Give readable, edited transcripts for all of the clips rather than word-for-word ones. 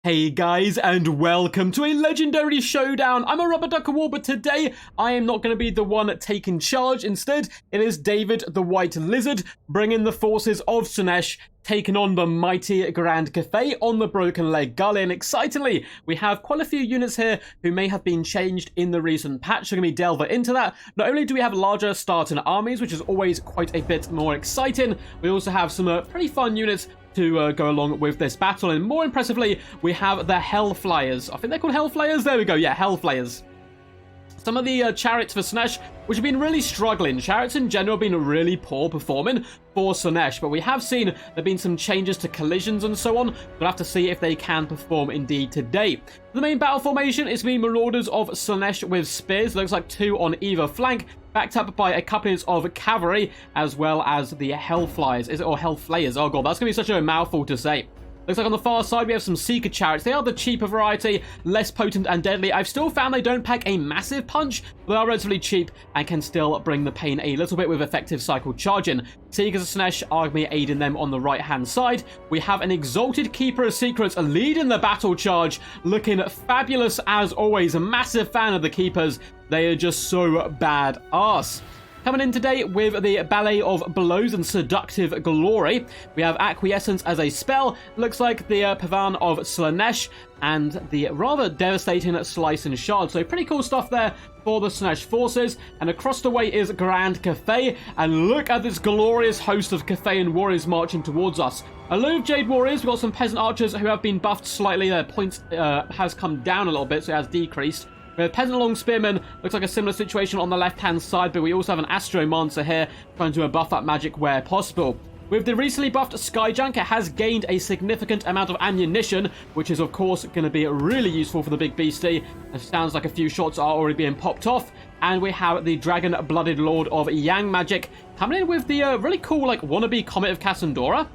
Hey guys, and welcome to a legendary showdown. I'm a Rubber Duck War, but today I am not going to be the one taking charge. Instead, it is David the White Lizard bringing the forces of Slaanesh, taking on the mighty Grand Cathay on the Broken Leg Gully. And excitingly, we have quite a few units here who may have been changed in the recent patch. So we're going to be delving into that. Not only do we have larger starting armies, which is always quite a bit more exciting, we also have some pretty fun units to go along with this battle. And more impressively, we have the HELLFLAYERS. I think they're called HELLFLAYERS. There we go. Yeah, HELLFLAYERS. Some of the chariots for Slaanesh, which have been really struggling. Chariots in general have been really poor performing for Slaanesh, but we have seen there have been some changes to collisions and so on. We'll have to see if they can perform indeed today. The main battle formation is the Marauders of Slaanesh with spears. Looks like 2 on either flank, backed up by a couple of cavalry, as well as the HELLFLYERS. Is it, or HELLFLAYERS? Oh god, that's going to be such a mouthful to say. Looks like on the far side we have some Seeker chariots. They are the cheaper variety, less potent and deadly. I've still found they don't pack a massive punch, but they are relatively cheap and can still bring the pain a little bit with effective cycle charging. Seekers of Slaanesh are going to be aiding them on the right-hand side. We have an Exalted Keeper of Secrets leading the battle charge, looking fabulous as always. A massive fan of the Keepers. They are just so bad-ass. Coming in today with the Ballet of Blows and Seductive Glory, we have Acquiescence as a spell. Looks like the Pavan of Slaanesh and the rather devastating Slice and Shard. So pretty cool stuff there for the Slaanesh forces. And across the way is Grand Cathay. And look at this glorious host of Cathayan warriors marching towards us. Along with Jade Warriors, we've got some Peasant Archers who have been buffed slightly. Their points has come down a little bit, so it has decreased. We have Peasant Long Spearmen, looks like a similar situation on the left-hand side, but we also have an Astromancer here trying to buff up magic where possible. With the recently buffed Skyjunk, it has gained a significant amount of ammunition, which is, of course, going to be really useful for the big beastie. It sounds like a few shots are already being popped off. And we have the Dragon-Blooded Lord of Yang Magic coming in with the really cool, like, wannabe Comet of Cassandra.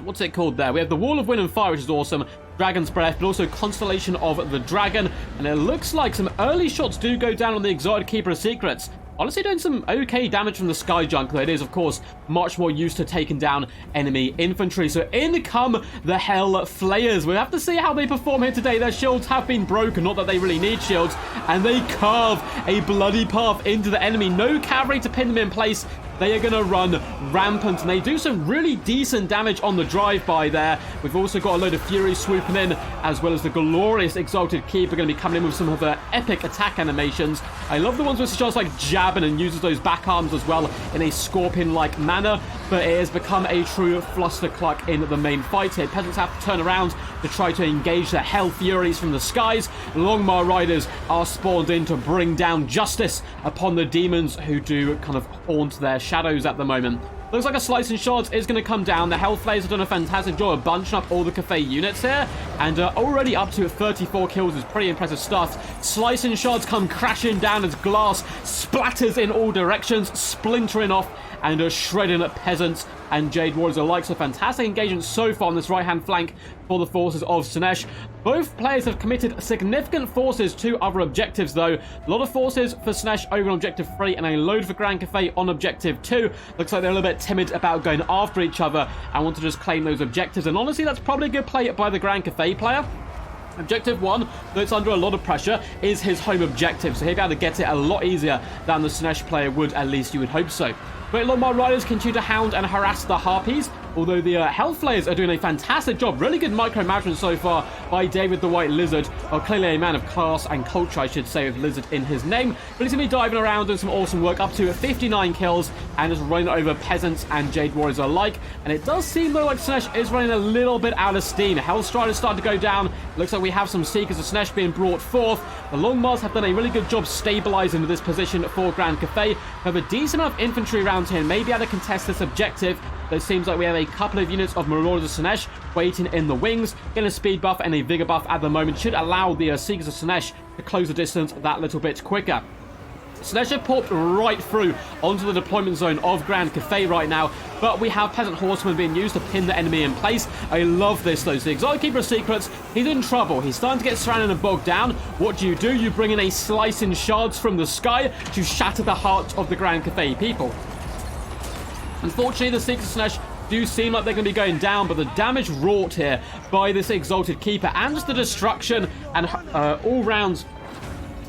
What's it called there? We have the Wall of Wind and Fire, which is awesome. Dragon's Breath, but also Constellation of the Dragon. And it looks like some early shots do go down on the Exalted Keeper of Secrets. Honestly, doing some okay damage from the Skyjunk, though it is, of course, much more used to taking down enemy infantry. So in come the HELLFLAYERS. We'll have to see how they perform here today. Their shields have been broken, not that they really need shields, and they carve a bloody path into the enemy. No cavalry to pin them in place. They are going to run rampant, and they do some really decent damage on the drive-by there. We've also got a load of Fury swooping in, as well as the glorious Exalted Keeper going to be coming in with some of the epic attack animations. I love the ones where she just like jabbing and uses those back arms as well in a scorpion-like manner, but it has become a true flustercluck in the main fight here. Peasants have to turn around to try to engage the Hell Furies from the skies. Longmar Riders are spawned in to bring down justice upon the demons who do kind of haunt their shadows at the moment. Looks like a Slice and Shards is going to come down. The HELLFLAYERS have done a fantastic job of bunching up all the Cathay units here, and already up to 34 kills is pretty impressive stuff. Slice and Shards come crashing down as glass splatters in all directions, splintering off and shredding at peasants and Jade Warriors alike. So fantastic engagement so far on this right-hand flank for the forces of Slaanesh. Both players have committed significant forces to other objectives, though. A lot of forces for Slaanesh over on Objective 3 and a load for Grand Cathay on Objective 2. Looks like they're a little bit timid about going after each other and want to just claim those objectives. And honestly, that's probably a good play by the Grand Cathay player. Objective 1, though it's under a lot of pressure, is his home objective, so he'll be able to get it a lot easier than the Slaanesh player would, at least you would hope so. But Longmar Riders continue to hound and harass the Harpies, although the HELLFLAYERS are doing a fantastic job. Really good micromanagement so far by David the White Lizard, or clearly a man of class and culture, I should say, with Lizard in his name. But he's going to be diving around doing some awesome work, up to 59 kills, and just running over peasants and Jade Warriors alike. And it does seem, though, like Slaanesh is running a little bit out of steam. Hellstride is starting to go down. Looks like we have some Seekers of Slaanesh being brought forth. The Longmars have done a really good job stabilizing this position for Grand Cathay. We have a decent amount of infantry around here and may be able to contest this objective. Though it seems like we have a couple of units of Marauders of Slaanesh waiting in the wings. Getting a speed buff and a vigor buff at the moment should allow the Seekers of Slaanesh to close the distance that little bit quicker. Slaanesh have popped right through onto the deployment zone of Grand Cathay right now, but we have Peasant Horsemen being used to pin the enemy in place. I love this, though. So the Exalted Keeper of Secrets, he's in trouble. He's starting to get surrounded and bogged down. What do? You bring in a Slice and Shards from the sky to shatter the hearts of the Grand Cathay people. Unfortunately, the Seekers of Slaanesh do seem like they're going to be going down, but the damage wrought here by this Exalted Keeper and just the destruction and all-round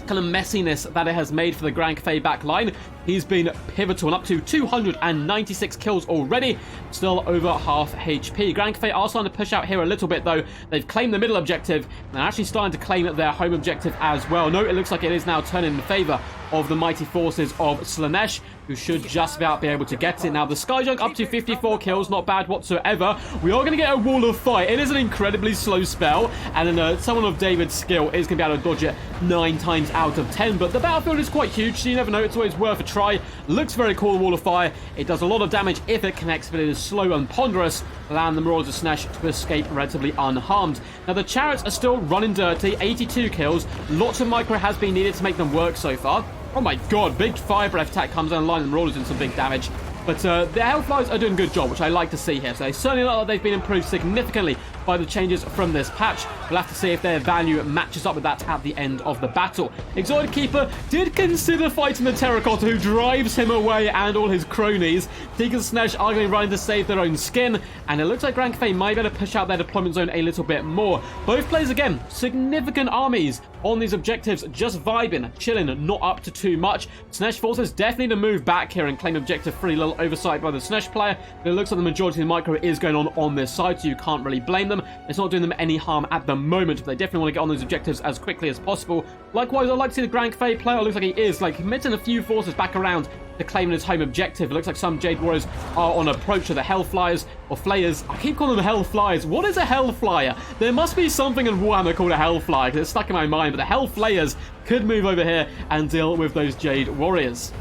kind of messiness that it has made for the Grand Cathay back line, he's been pivotal and up to 296 kills already, still over half HP. Grand Cathay are starting to push out here a little bit though. They've claimed the middle objective and they're actually starting to claim their home objective as well. No, it looks like it is now turning in favor of the mighty forces of Slaanesh, who should just about be able to get it. Now, the Skyjunk up to 54 kills, not bad whatsoever. We are going to get a Wall of Fire. It is an incredibly slow spell, and then someone of David's skill is going to be able to dodge it 9 times out of 10. But the battlefield is quite huge, so you never know. It's always worth a try. Looks very cool, the Wall of Fire. It does a lot of damage if it connects, but it is slow and ponderous, allowing the Marauders of Slaanesh to escape relatively unharmed. Now, the Chariots are still running dirty, 82 kills. Lots of micro has been needed to make them work so far. Oh my god, big fire breath attack comes down the line and Marauders doing some big damage. But the HELLFLAYERS are doing a good job, which I like to see here. So they certainly look like they've been improved significantly by the changes from this patch. We'll have to see if their value matches up with that at the end of the battle. Exalted Keeper did consider fighting the Terracotta, who drives him away and all his cronies. Seekers and Slaanesh are going to be running to save their own skin, and it looks like Grand Cathay might be able to push out their deployment zone a little bit more. Both players, again, significant armies on these objectives, just vibing, chilling, not up to too much. Slaanesh forces definitely to move back here and claim objective 3. Little oversight by the Slaanesh player, but it looks like the majority of the micro is going on this side, so you can't really blame them. It's not doing them any harm at the moment, but they definitely want to get on those objectives as quickly as possible. Likewise, I'd like to see the Grand Cathay player. It looks like he is, like, committing a few forces back around to claim his home objective. It looks like some Jade Warriors are on approach to the HELLFLYERS, or Flayers. I keep calling them HELLFLYERS. What is a HELLFLYER? There must be something in Warhammer called a HELLFLYER, because it's stuck in my mind, but the HELLFLAYERS could move over here and deal with those Jade Warriors.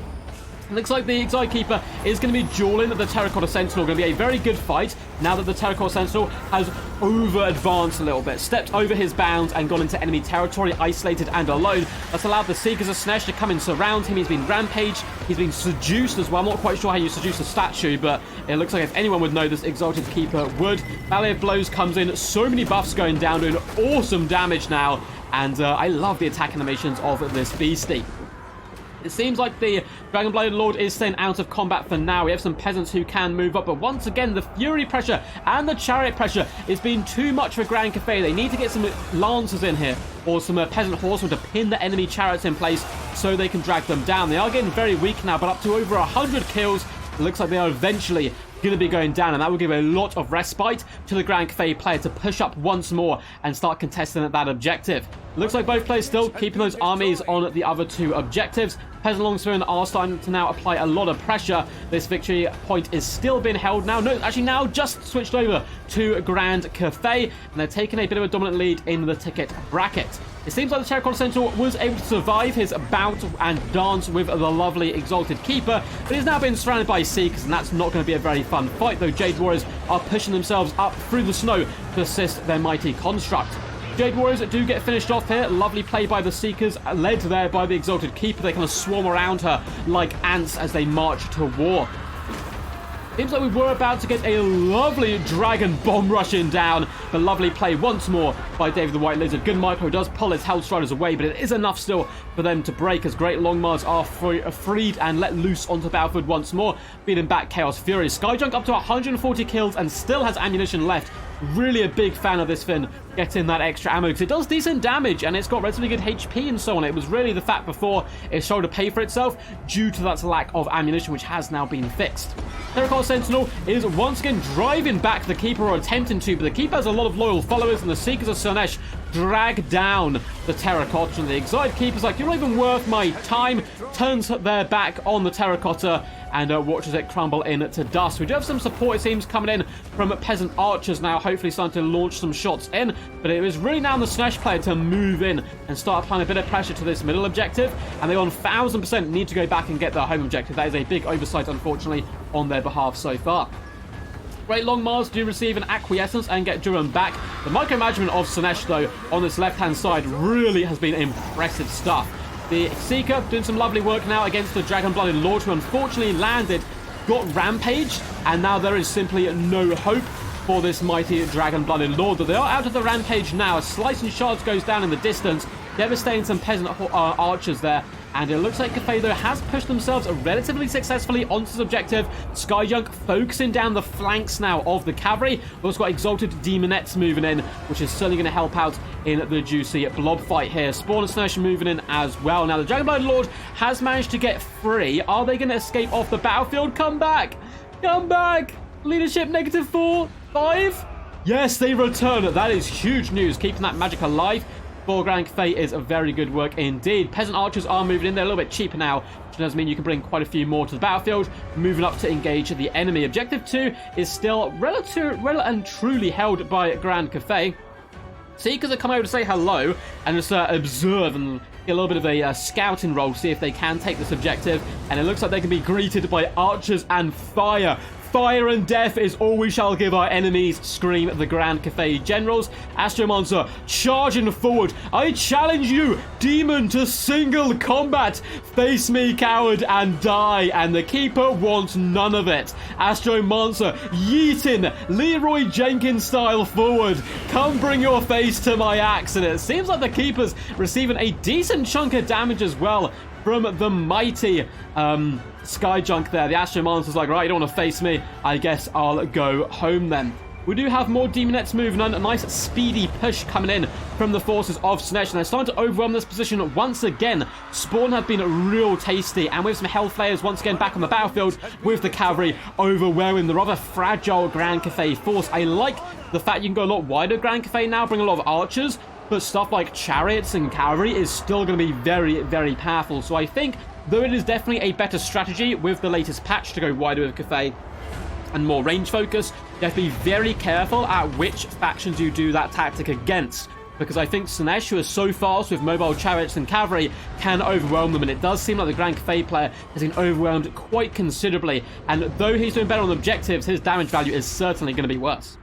It looks like the Exile Keeper is going to be dueling the Terracotta Sentinel. Going to be a very good fight now that the Terracotta Sentinel has over-advanced a little bit, stepped over his bounds and gone into enemy territory, isolated and alone. That's allowed the Seekers of Slaanesh to come and surround him. He's been rampaged. He's been seduced as well. I'm not quite sure how you seduce a statue, but it looks like if anyone would know, this Exalted Keeper would. Ballet of Blows comes in. So many buffs going down, doing awesome damage now. And I love the attack animations of this beastie. It seems like the Dragon-Blooded Lord is staying out of combat for now. We have some peasants who can move up, but once again, the Fury pressure and the Chariot pressure is being too much for Grand Cathay. They need to get some Lancers in here, or some peasant horsemen to pin the enemy chariots in place so they can drag them down. They are getting very weak now, but up to over 100 kills. It looks like they are eventually going to be going down, and that will give a lot of respite to the Grand Cathay player to push up once more and start contesting at that objective. Looks like both players still keeping those armies on the other 2 objectives. Peasant Longsword are starting to now apply a lot of pressure. This victory point is still being held now. No, actually now just switched over to Grand Cathay, and they're taking a bit of a dominant lead in the ticket bracket. It seems like the Terracotta Sentinel was able to survive his bout and dance with the lovely Exalted Keeper, but he's now been surrounded by Seekers, and that's not going to be a very fun fight, though Jade Warriors are pushing themselves up through the snow to assist their mighty construct. Jade Warriors do get finished off here. Lovely play by the Seekers, led there by the Exalted Keeper. They kind of swarm around her like ants as they march to war. Seems like we were about to get a lovely dragon bomb rushing down, but lovely play once more by David the White Lizard. Good micro does pull his Hellstriders away, but it is enough still for them to break as Great Longmars are freed and let loose onto the battlefield once more, beating back Chaos Fury. Skyjunk up to 140 kills and still has ammunition left. Really a big fan of this Finn getting that extra ammo, because it does decent damage and it's got relatively good HP and so on. It was really the fact before it started to pay for itself due to that lack of ammunition, which has now been fixed. Terracotta Sentinel is once again driving back the Keeper, or attempting to, but the Keeper has a lot of loyal followers, and the Seekers of Slaanesh drag down the Terracotta, and the Exiled Keeper's like, you're not even worth my time, turns their back on the Terracotta and watches it crumble into dust. We do have some support, it seems, coming in from peasant archers now, hopefully starting to launch some shots in, but it is really now on the Slaanesh player to move in and start applying a bit of pressure to this middle objective, and they 1000% need to go back and get their home objective. That is a big oversight, unfortunately, on their behalf so far. Great Longmars do receive an acquiescence and get driven back. The micromanagement of Slaanesh, though, on this left-hand side really has been impressive stuff. The Seeker doing some lovely work now against the Dragon-Blooded Lord, who unfortunately landed, got rampaged, and now there is simply no hope for this mighty Dragon-Blooded Lord. But they are out of the rampage now. A Slice and Shards goes down in the distance, devastating some peasant archers there, And it looks like Cathay, though, has pushed themselves relatively successfully onto this objective. Skyjunk focusing down the flanks now of the cavalry. We've also got exalted demonettes moving in, which is certainly going to help out in the juicy blob fight here. Spawn and Slaanesh moving in as well. Now, the Dragonblind Lord has managed to get free. Are they going to escape off the battlefield? Come back! Come back! Leadership -4, 5? Yes, they return. That is huge news, keeping that magic alive. For Grand Cathay is a very good work indeed. Peasant archers are moving in. They're a little bit cheaper now, which does mean you can bring quite a few more to the battlefield, moving up to engage the enemy. Objective 2 is still relative and truly held by Grand Cathay. Seekers have come over to say hello and just observe and get a little bit of a scouting roll, see if they can take this objective. And it looks like they can be greeted by archers and fire. Fire and death is all we shall give our enemies, scream the Grand Cathay generals. Astromancer charging forward. I challenge you, demon, to single combat. Face me, coward, and die. And the keeper wants none of it. Astromancer yeeting Leroy Jenkins style forward. Come bring your face to my axe. And it seems like the keeper's receiving a decent chunk of damage as well from the mighty Skyjunk there. The Astromancer's like, right, you don't want to face me. I guess I'll go home then. We do have more demonettes moving on. A nice speedy push coming in from the forces of Slaanesh. And they're starting to overwhelm this position once again. Spawn have been real tasty. And with some Hellflayers once again back on the battlefield with the cavalry overwhelming the rather fragile Grand Cathay force. I like the fact you can go a lot wider Grand Cathay now, bring a lot of archers. But stuff like chariots and cavalry is still going to be very, very powerful. So I think, though it is definitely a better strategy with the latest patch to go wider with Cathay and more range focus, you have to be very careful at which factions you do that tactic against. Because I think Slaanesh, who is so fast with mobile chariots and cavalry, can overwhelm them. And it does seem like the Grand Cathay player has been overwhelmed quite considerably. And though he's doing better on objectives, his damage value is certainly going to be worse.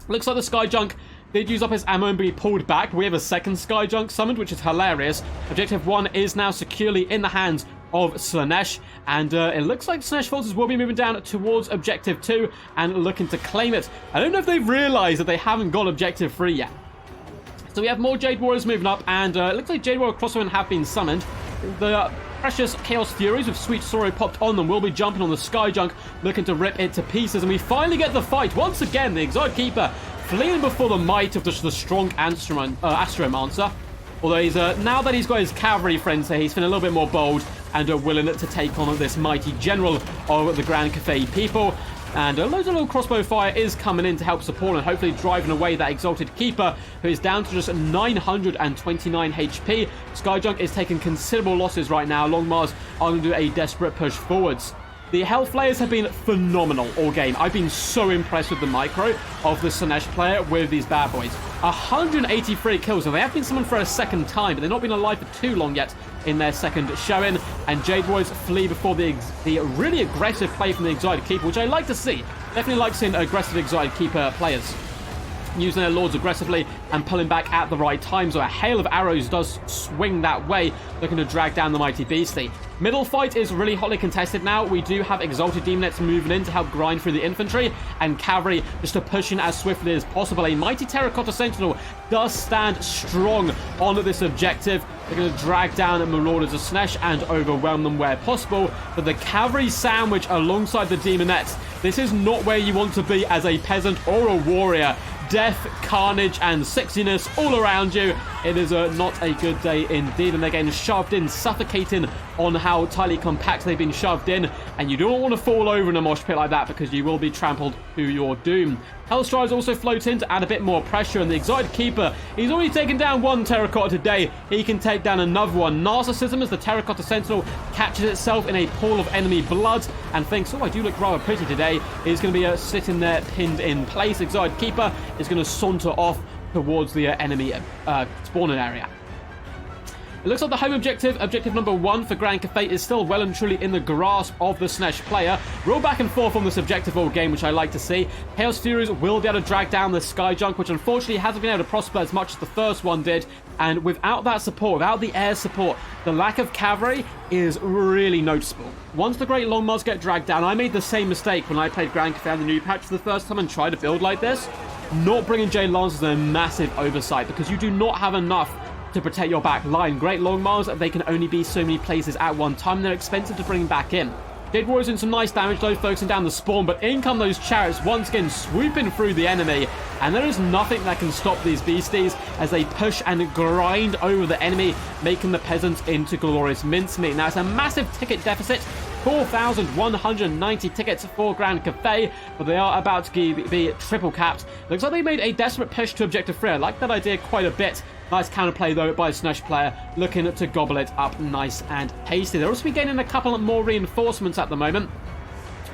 Looks like the Skyjunk did use up his ammo and be pulled back. We have a second Skyjunk summoned, which is hilarious. Objective 1 is now securely in the hands of Slaanesh, and it looks like Slaanesh forces will be moving down towards Objective 2 and looking to claim it. I don't know if they've realized that they haven't got Objective 3 yet. So we have more Jade Warriors moving up, and it looks like Jade Warrior Crossbowmen have been summoned. The precious Chaos Furies with Sweet Sorrow popped on them will be jumping on the Skyjunk, looking to rip it to pieces, and we finally get the fight. Once again, the Exiled Keeper fleeing before the might of the strong Astromancer. Although he's now that he's got his cavalry friends here, he's feeling a little bit more bold and willing to take on this mighty general of the Grand Cathay people. And loads of little crossbow fire is coming in to help support and hopefully driving away that Exalted Keeper, who is down to just 929 HP. Skyjunk is taking considerable losses right now. Longmars are going to do a desperate push forwards. The Hellflayers have been phenomenal all game. I've been so impressed with the micro of the Slaanesh player with these bad boys. 183 kills, and they have been summoned for a second time, but they've not been alive for too long yet in their second showing. And Jade Warriors flee before the really aggressive play from the Exiled Keeper, which I like to see. Definitely like seeing aggressive Exiled Keeper players using their lords aggressively and pulling back at the right time. So a hail of arrows does swing that way, looking to drag down the mighty beastie. Middle fight is really hotly contested now. We do have Exalted Demonettes moving in to help grind through the infantry, and cavalry just to push in as swiftly as possible. A mighty Terracotta Sentinel does stand strong on this objective. They're going to drag down Marauders of Slaanesh and overwhelm them where possible. But the cavalry sandwich alongside the Demonettes, this is not where you want to be as a peasant or a warrior. Death, carnage, and sexiness all around you. It is not a good day indeed, and they're getting shoved in, suffocating on how tightly compact they've been shoved in, and you don't want to fall over in a mosh pit like that because you will be trampled to your doom. Hellstrides also float in to add a bit more pressure, and the Exiled Keeper, he's already taken down one Terracotta today. He can take down another one. Narcissism, as the Terracotta Sentinel catches itself in a pool of enemy blood and thinks, oh, I do look rather pretty today. Is going to be sitting there pinned in place. Exiled Keeper is going to saunter off towards the enemy spawning area. It looks like the home objective, objective number 1 for Grand Cathay, is still well and truly in the grasp of the Slaanesh player. Real back and forth on this objective all game, which I like to see. Chaos Furies will be able to drag down the Skyjunk, which unfortunately hasn't been able to prosper as much as the first one did. And without that support, without the air support, the lack of cavalry is really noticeable. Once the Great Longmars get dragged down, I made the same mistake when I played Grand Cathay on the new patch for the first time and tried to build like this. Not bringing Jade Lancers is a massive oversight because you do not have enough to protect your back line. Great Longmires, they can only be so many places at one time. They're expensive to bring back in. Jade Warriors doing some nice damage though, focusing down the spawn, but in come those chariots once again swooping through the enemy, and there is nothing that can stop these beasties as they push and grind over the enemy, making the peasants into glorious mincemeat. Now it's a massive ticket deficit, 4,190 tickets for Grand Cathay, but they are about to be triple capped. Looks like they made a desperate push to Objective 3. I like that idea quite a bit. Nice counterplay though by the Slaanesh player, looking to gobble it up nice and tasty. They're also gaining a couple more reinforcements at the moment.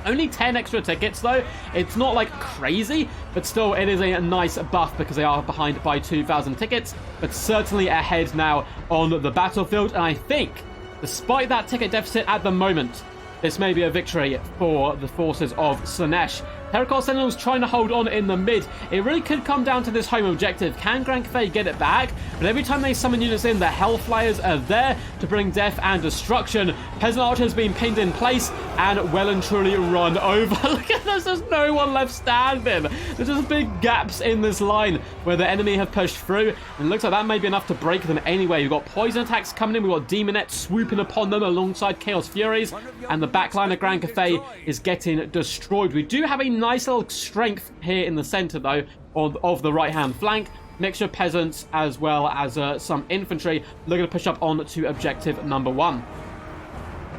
Only 10 extra tickets though. It's not like crazy, but still it is a nice buff because they are behind by 2,000 tickets, but certainly ahead now on the battlefield. And I think, despite that ticket deficit at the moment, this may be a victory for the forces of Slaanesh. Terracotta Sentinels trying to hold on in the mid. It really could come down to this home objective. Can Grand Cathay get it back? But every time they summon units in, the HELLFLAYERS are there to bring death and destruction. Peasant Archers being pinned in place and well and truly run over. Look at this, there's no one left standing. There's just big gaps in this line where the enemy have pushed through. And it looks like that may be enough to break them anyway. We've got poison attacks coming in. We've got Demonettes swooping upon them alongside Chaos Furies. And the backline of Grand Cathay is getting destroyed. We do have a nice little strength here in the center though of the right hand flank. Mixture of peasants as well as some infantry looking to push up on to objective number 1.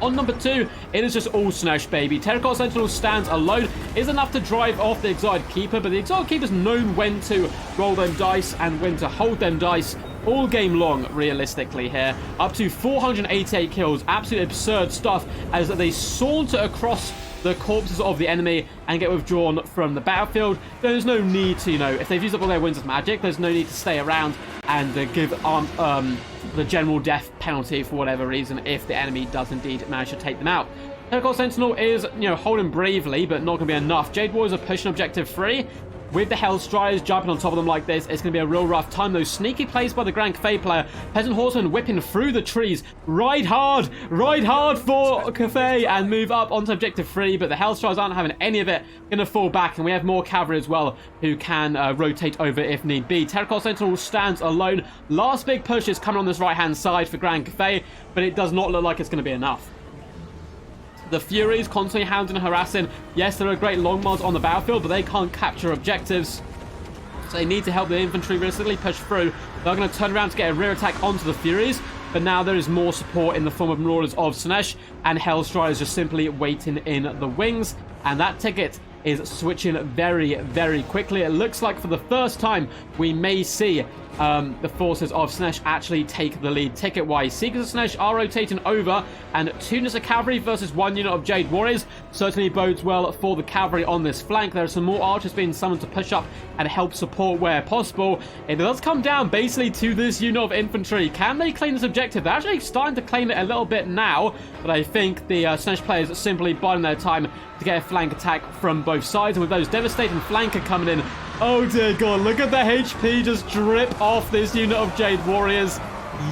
On number 2, it is just all Slaanesh, baby. Terracotta Sentinel stands alone, is enough to drive off the Exiled Keeper, but the Exiled Keeper's known when to roll them dice and when to hold them dice all game long, realistically here. Up to 488 kills, absolutely absurd stuff as they saunter across the corpses of the enemy and get withdrawn from the battlefield. There's no need to, if they've used up all their Winds of Magic, there's no need to stay around and give the general death penalty for whatever reason if the enemy does indeed manage to take them out. Terracotta Sentinel is, holding bravely, but not going to be enough. Jade Warriors are pushing objective 3. With the Hellstriders jumping on top of them like this, it's going to be a real rough time. Those sneaky plays by the Grand Cathay player. Peasant Horseman whipping through the trees. Ride hard for Cathay and move up onto objective 3, but the Hellstriders aren't having any of it. Going to fall back, and we have more cavalry as well who can rotate over if need be. Terracotta Sentinel stands alone. Last big push is coming on this right-hand side for Grand Cathay, but it does not look like it's going to be enough. The Furies constantly hounding and harassing. Yes, there are great Longmires on the battlefield, but they can't capture objectives. So they need to help the infantry realistically push through. They're going to turn around to get a rear attack onto the Furies, but now there is more support in the form of Marauders of Slaanesh, and Hellstriders just simply waiting in the wings. And that ticket is switching very, very quickly. It looks like for the first time we may see the forces of Slaanesh actually take the lead ticket-wise. Seekers of Slaanesh are rotating over, and 2 units of cavalry versus 1 unit of Jade Warriors certainly bodes well for the cavalry on this flank. There are some more archers being summoned to push up and help support where possible. It does come down basically to this unit of infantry. Can they claim this objective? They're actually starting to claim it a little bit now, but I think the Slaanesh players are simply biding their time to get a flank attack from both sides. And with those devastating flanker coming in, oh dear god, look at the HP just drip off this unit of Jade Warriors.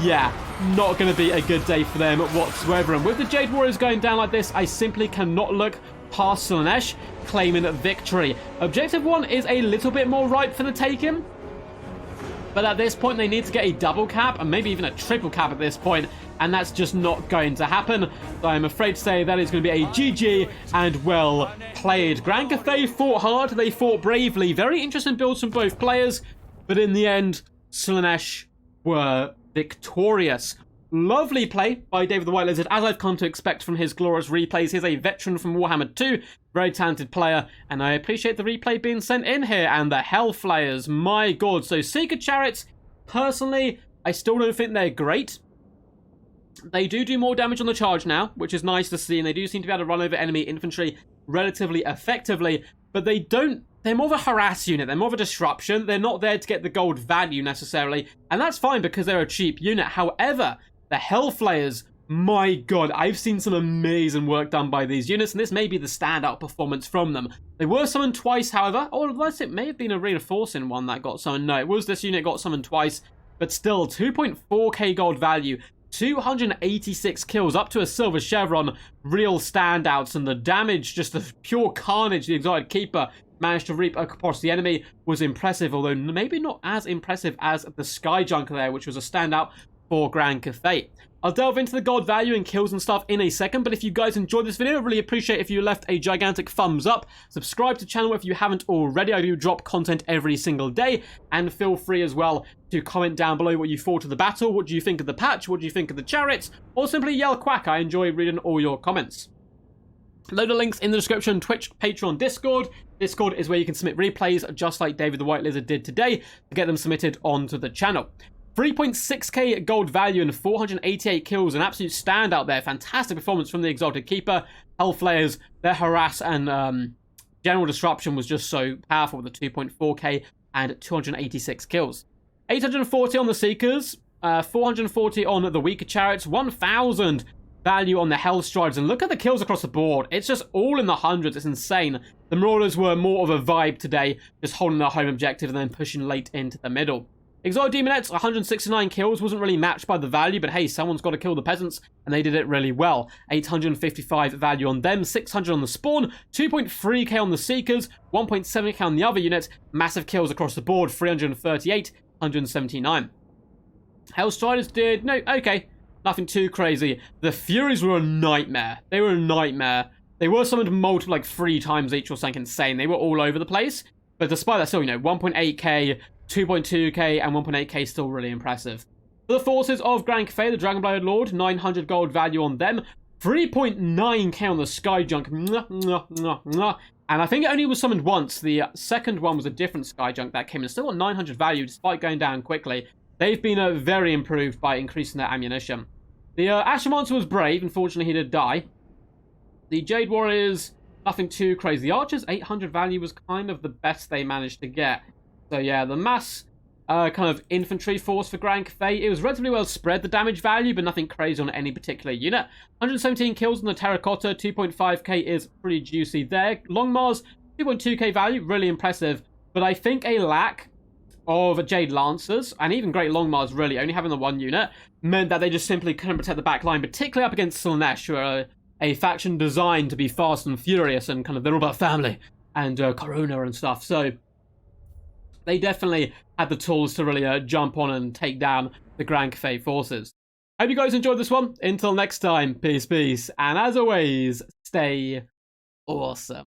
Yeah, not going to be a good day for them whatsoever. And with the Jade Warriors going down like this, I simply cannot look past Slaanesh claiming victory. Objective 1 is a little bit more ripe for the taking, but at this point they need to get a double cap and maybe even a triple cap at this point, and that's just not going to happen. So I'm afraid to say that is going to be a GG and well played. Grand Cathay fought hard, they fought bravely. Very interesting builds from both players, but in the end, Slaanesh were victorious. Lovely play by David the White Lizard, as I've come to expect from his glorious replays. He's a veteran from Warhammer 2, very talented player, and I appreciate the replay being sent in here. And the HELLFLAYERS, my god. So Seeker Chariots, personally, I still don't think they're great. They do more damage on the charge now, which is nice to see, and they do seem to be able to run over enemy infantry relatively effectively, but they're more of a harass unit, they're more of a disruption, they're not there to get the gold value necessarily, and that's fine because they're a cheap unit. However, the HELLFLAYERS, my god, I've seen some amazing work done by these units, and this may be the standout performance from them. They were summoned twice, however, or unless it may have been a reinforcing one that got summoned. No, it was this unit got summoned twice, but still, 2.4k gold value, 286 kills, up to a silver chevron, real standouts, and the damage, just the pure carnage the Exiled Keeper managed to reap across the enemy was impressive, although maybe not as impressive as the Sky Junk there, which was a standout for Grand Cathay. I'll delve into the gold value and kills and stuff in a second, but if you guys enjoyed this video, I'd really appreciate if you left a gigantic thumbs up. Subscribe to the channel if you haven't already. I do drop content every single day, and feel free as well to comment down below what you thought of the battle, what do you think of the patch, what do you think of the chariots, or simply yell quack. I enjoy reading all your comments. Load of links in the description: Twitch, Patreon, Discord. Discord is where you can submit replays, just like David the White Lizard did today, to get them submitted onto the channel. 3.6k gold value and 488 kills, an absolute standout there. Fantastic performance from the Exalted Keeper. HELLFLAYERS, their harass and general disruption was just so powerful with the 2.4k and 286 kills. 840 on the Seekers, 440 on the weaker chariots, 1,000 value on the Hellstrides, and look at the kills across the board. It's just all in the hundreds. It's insane. The Marauders were more of a vibe today, just holding their home objective and then pushing late into the middle. Exotic Demonettes, 169 kills, wasn't really matched by the value, but hey, someone's got to kill the peasants, and they did it really well. 855 value on them, 600 on the Spawn, 2.3k on the Seekers, 1.7k on the other units, massive kills across the board, 338, 179. Hellstriders did, no, okay, nothing too crazy. The Furies were a nightmare. They were a nightmare. They were summoned multiple, like 3 times each or something insane. They were all over the place, but despite that, still, 1.8k, 2.2k and 1.8k still really impressive. For the forces of Grand Cathay, the Dragonblood Lord, 900 gold value on them, 3.9k on the Sky Junk, and I think it only was summoned once. The second one was a different Sky Junk that came in, still got 900 value despite going down quickly. They've been very improved by increasing their ammunition. The Asher Monster was brave, unfortunately he did die. The Jade Warriors, nothing too crazy. The Archers, 800 value was kind of the best they managed to get. So yeah, the mass kind of infantry force for Grand Cathay, it was relatively well spread, the damage value, but nothing crazy on any particular unit. 117 kills on the Terracotta, 2.5k is pretty juicy there. Long Mars, 2.2k value, really impressive. But I think a lack of Jade Lancers, and even Great Long Mars really, only having the one unit, meant that they just simply couldn't protect the back line, particularly up against Slaanesh, who are a faction designed to be fast and furious, and kind of they're all about family, and Corona and stuff, so they definitely had the tools to really jump on and take down the Grand Cathay forces. Hope you guys enjoyed this one. Until next time, peace, peace. And as always, stay awesome.